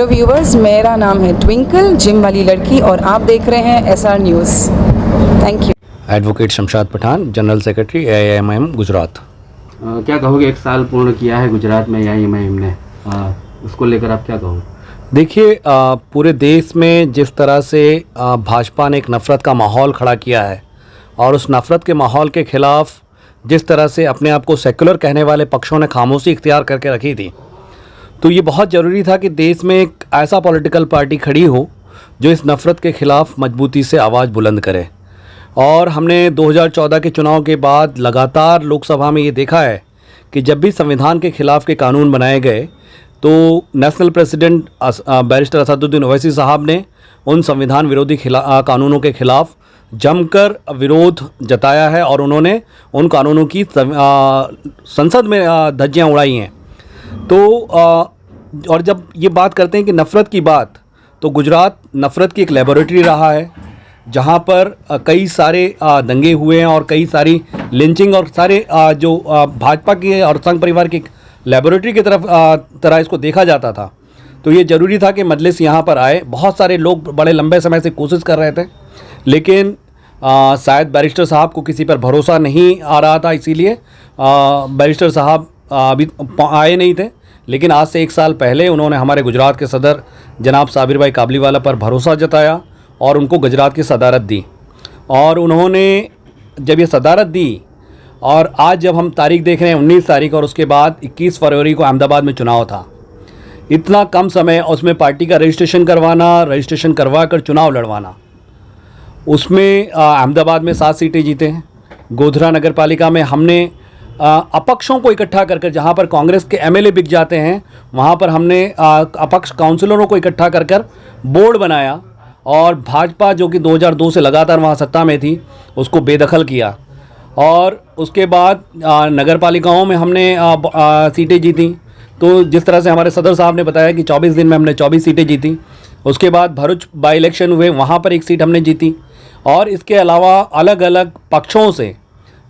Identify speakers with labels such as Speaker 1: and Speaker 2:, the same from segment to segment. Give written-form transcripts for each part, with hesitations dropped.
Speaker 1: Hello viewers, मेरा नाम है ट्विंकल, जिम वाली लड़की, और आप देख रहे हैं SR news. Thank you.
Speaker 2: Advocate Shamshad Pathan, general secretary AIMIM Gujarat.
Speaker 3: क्या कहोगे, 1 साल पूर्ण किया है गुजरात में AIMIM ने, उसको लेकर आप क्या कहोगे?
Speaker 2: देखिए, पूरे देश में जिस तरह से भाजपा ने एक नफ़रत का माहौल खड़ा किया है और उस नफ़रत के माहौल के ख़िलाफ़ जिस तरह से अपने आप को सेकुलर कहने वाले पक्षों ने खामोशी इख्तियार करके रखी थी, तो ये बहुत ज़रूरी था कि देश में एक ऐसा पॉलिटिकल पार्टी खड़ी हो जो इस नफ़रत के ख़िलाफ़ मजबूती से आवाज़ बुलंद करे। और हमने 2014 के चुनाव के बाद लगातार लोकसभा में ये देखा है कि जब भी संविधान के ख़िलाफ़ के कानून बनाए गए तो national president barrister Asaduddin Owaisi साहब ने उन संविधान विरोधी कानूनों के ख़िलाफ़ जमकर विरोध जताया है और उन्होंने उन कानूनों की संसद में धज्जियाँ उड़ाई हैं। तो और जब ये बात करते हैं कि नफ़रत की बात, तो गुजरात नफ़रत की एक लेबोरेटरी रहा है जहाँ पर कई सारे दंगे हुए हैं और कई सारी लिंचिंग और सारे जो भाजपा की और संघ परिवार की लेबोरेटरी की तरह इसको देखा जाता था। तो ये ज़रूरी था कि मजलिस यहाँ पर आए। बहुत सारे लोग बड़े लंबे समय से कोशिश कर रहे थे, लेकिन शायद बैरिस्टर साहब को किसी पर भरोसा नहीं आ रहा था, इसीलिए बैरिस्टर साहब अभी आए नहीं थे। लेकिन आज से 1 साल पहले उन्होंने हमारे गुजरात के सदर जनाब साबिर भाई काबलीवाला पर भरोसा जताया और उनको गुजरात की सदारत दी। और उन्होंने जब ये सदारत दी और आज जब हम तारीख देख रहे हैं 19 तारीख और उसके बाद 21 फरवरी को अहमदाबाद में चुनाव था, इतना कम समय उसमें पार्टी का रजिस्ट्रेशन करवाना, रजिस्ट्रेशन करवा कर चुनाव लड़वाना, उसमें अहमदाबाद में 7 सीटें जीते हैं। गोधरा नगर पालिका में हमने अपक्षों को इकट्ठा कर जहाँ पर कांग्रेस के MLA बिक जाते हैं, वहाँ पर हमने अपक्ष काउंसिलरों को इकट्ठा कर बोर्ड बनाया और भाजपा जो कि 2002 से लगातार वहाँ सत्ता में थी उसको बेदखल किया। और उसके बाद नगर पालिकाओं में हमने सीटें जीती। तो जिस तरह से हमारे सदर साहब ने बताया कि 24 दिन में हमने 24 सीटें जीती। उसके बाद भरूच बाई इलेक्शन हुए, वहाँ पर 1 सीट हमने जीती। और इसके अलावा अलग अलग पक्षों से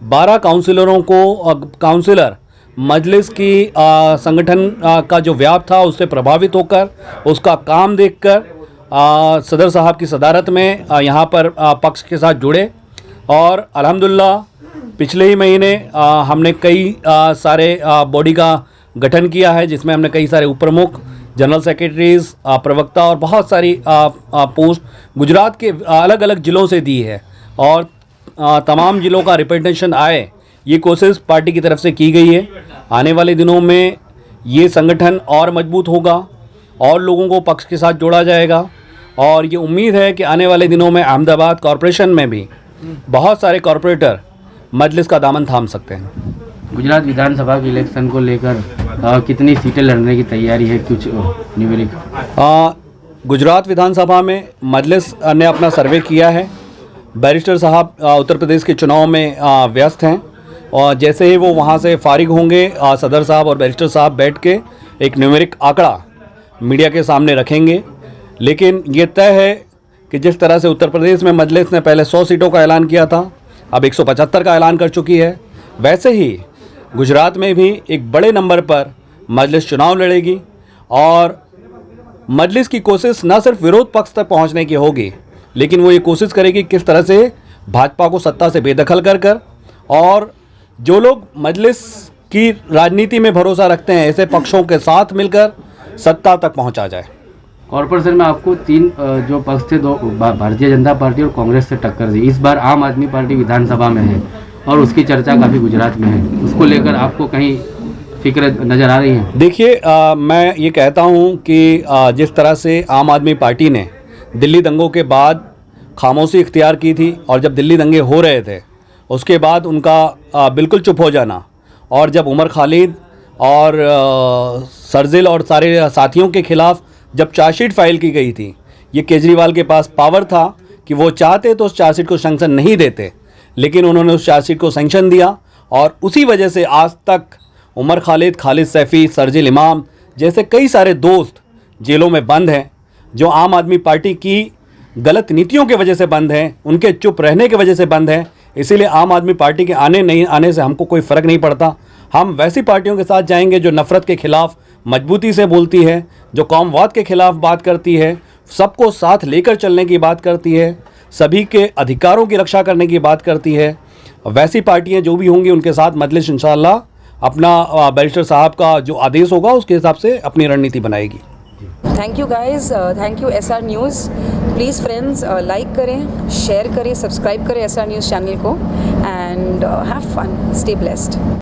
Speaker 2: 12 काउंसिलरों को काउंसिलर मजलिस की संगठन का जो व्याप था उससे प्रभावित होकर उसका काम देखकर सदर साहब की सदारत में यहाँ पर पक्ष के साथ जुड़े। और अल्हम्दुलिल्लाह पिछले ही महीने हमने कई सारे बॉडी का गठन किया है, जिसमें हमने कई सारे उपप्रमुख, जनरल सेक्रेटरीज, प्रवक्ता और बहुत सारी पोस्ट गुजरात के अलग अलग ज़िलों से दी है। और तमाम ज़िलों का रिप्रेजेंटेशन आए, ये कोशिश पार्टी की तरफ से की गई है। आने वाले दिनों में ये संगठन और मजबूत होगा और लोगों को पक्ष के साथ जोड़ा जाएगा। और ये उम्मीद है कि आने वाले दिनों में अहमदाबाद कॉरपोरेशन में भी बहुत सारे कॉरपोरेटर मजलिस का दामन थाम सकते हैं।
Speaker 3: गुजरात विधानसभा के इलेक्शन को लेकर कितनी सीटें लड़ने की तैयारी है, कुछ न्यूमेरिक?
Speaker 2: गुजरात विधानसभा में मजलिस ने अपना सर्वे किया है। बैरिस्टर साहब उत्तर प्रदेश के चुनाव में व्यस्त हैं और जैसे ही वो वहाँ से फारिग होंगे, सदर साहब और बैरिस्टर साहब बैठ के एक न्यूमेरिक आंकड़ा मीडिया के सामने रखेंगे। लेकिन ये तय है कि जिस तरह से उत्तर प्रदेश में मजलिस ने पहले 100 सीटों का ऐलान किया था, अब 175 का ऐलान कर चुकी है, वैसे ही गुजरात में भी एक बड़े नंबर पर मजलिस चुनाव लड़ेगी। और मजलिस की कोशिश न सिर्फ विरोध पक्ष तक पहुंचने की होगी, लेकिन वो ये कोशिश करेगी किस तरह से भाजपा को सत्ता से बेदखल कर और जो लोग मजलिस की राजनीति में भरोसा रखते हैं ऐसे पक्षों के साथ मिलकर सत्ता तक पहुंचा जाए।
Speaker 3: कॉर्पोरेशन में आपको 3 जो पक्ष थे, 2 भारतीय जनता पार्टी और कांग्रेस से टक्कर दी। इस बार आम आदमी पार्टी विधानसभा में है और उसकी चर्चा काफ़ी गुजरात में है, उसको लेकर आपको कहीं फिक्र नज़र आ रही है?
Speaker 2: देखिए, मैं ये कहता हूँ कि जिस तरह से आम आदमी पार्टी ने दिल्ली दंगों के बाद खामोशी इख्तियार की थी और जब दिल्ली दंगे हो रहे थे उसके बाद उनका बिल्कुल चुप हो जाना, और जब उमर खालिद और सरजिल और सारे साथियों के खिलाफ जब चार्जशीट फाइल की गई थी, ये केजरीवाल के पास पावर था कि वो चाहते तो उस चार्जशीट को सैंक्शन नहीं देते, लेकिन उन्होंने उस चार्जशीट को सैंक्शन दिया। और उसी वजह से आज तक उमर खालिद, खालिद सैफ़ी, सरजिल इमाम जैसे कई सारे दोस्त जेलों में बंद हैं, जो आम आदमी पार्टी की गलत नीतियों की वजह से बंद हैं, उनके चुप रहने की वजह से बंद हैं। इसीलिए आम आदमी पार्टी के आने नहीं आने से हमको कोई फ़र्क नहीं पड़ता। हम वैसी पार्टियों के साथ जाएंगे जो नफ़रत के ख़िलाफ़ मजबूती से बोलती है, जो कौमवाद के खिलाफ बात करती है, सबको साथ लेकर चलने की बात करती है, सभी के अधिकारों की रक्षा करने की बात करती है, वैसी पार्टियां जो भी होंगी उनके साथ मजलिस इंशाअल्लाह अपना बैरिस्टर साहब का जो आदेश होगा उसके हिसाब से अपनी रणनीति बनाएगी।
Speaker 1: Thank you guys, thank you SR news. Please friends like करें, शेयर करें, सब्सक्राइब करें SR न्यूज़ चैनल को and have fun, stay blessed.